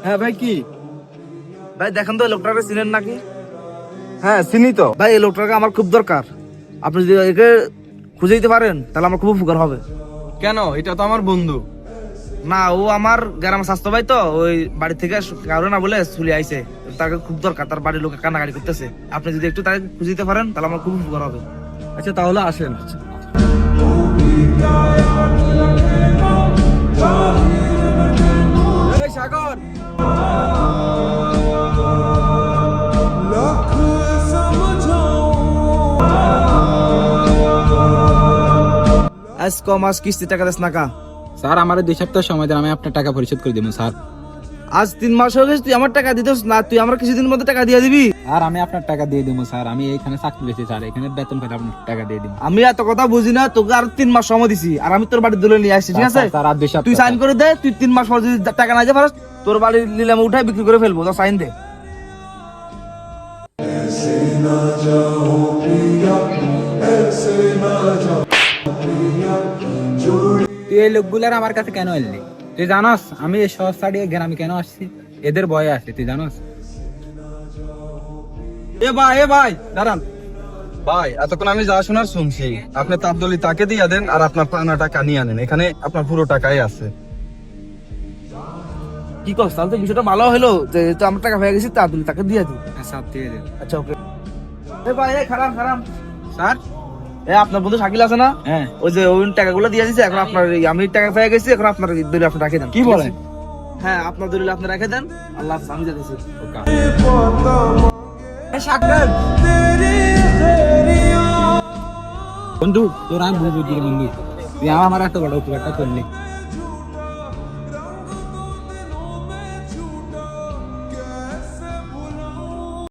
হ্যাঁ ভাই, কি ভাই দেখেন তো এই লোকটাকে চিনেন নাকি? হ্যাঁ চিনি তো। ভাই এই লোকটাকে আমার খুব দরকার, আপনি যদি একে খুঁজে দিতে পারেন তাহলে আমার খুব উপকার হবে। কেন? এটা তো আমার বন্ধু। না, ও আমার গ্রামের স্বাস্থ্য ভাই, তো ওই বাড়ি থেকে কারো না বলে চলে আইছে, তাকে খুব দরকার, তার বাড়ির লোকে কান্নাকাটি করতেছে। আপনি যদি একটু তাকে খুঁজে দিতে পারেন তাহলে আমার খুব উপকার হবে। আচ্ছা তাহলে আসেন। এই সাগর, আজ কমাস কিস্তি টাকা দেস না কা? স্যার আমার 2 সপ্তাহ সময় দেন, আমি আপনার টাকা পরিশোধ করে দেবো স্যার। আজ 3 মাস হয়ে গেছে, তুই আমার টাকা দিতেস না, তুই আমার কিছুদিন মধ্যে টাকা দিয়ে দিবি। আর আমি আপনার টাকা দিয়ে দেবো স্যার, আমি এখানে চাকরি পেয়েছি স্যার, এখানে বেতন পেলে আপনার টাকা দিয়ে দেবো। আমি এত কথা বুঝি না, তোকে আর 3 মাস সময় দিছি, আর আমি তোর বাড়ি দলে নিয়ে আসছি, ঠিক আছে? স্যার আর 2 সপ্তাহ তুই সাইন করে দে, তুই 3 মাস পর যদি টাকা না দিয়ে পারস, তোর বাড়ির নিলামে উঠাই বিক্রি করে ফেলবো, তো সাইন দে। তুই এই লোকগুলার আমার কাছে কেন এলি? তুই জানোস আমি এই শহর ছাড়িয়ে গ্রামে কেন আসছি? এদের ভয়ে আছে, তুই জানোস? এ ভাই দাঁড়ান। ভাই এতক্ষণ আমি যা শোনার শুনছি, আপনি তাবদলি তাকে দিয়ে দেন আর আপনার পাওনা টাকা নিয়ে আনেন, এখানে আপনার পুরো টাকাই আছে। কি করছ? তাহলে তো বিষয়টা ভালো হলো, যে তো আমার টাকা হয়ে গেছে, তা তুই তাকে দিয়ে দিই। স্যার দিয়ে দেন। আচ্ছা ওকে। এ ভাই, এ খারাপ খারাপ স্যার? এ আপনার বন্ধু শাকিল আছে না? হ্যাঁ। ওই যে ওই টাকাগুলো দিয়ে দিয়েছে, এখন আপনার আমি টাকা পেয়ে গেছি, এখন আপনার দলিল আপনি রাখে দেন। কি বলেন? হ্যাঁ, আপনার দলিল আপনি রেখে দেন। আল্লাহ হাফেজ, আমি যাচ্ছি। বন্ধু তোর আমি বন্ধু বন্ধু, তুই আমার এত বড় উপকারটা করলি।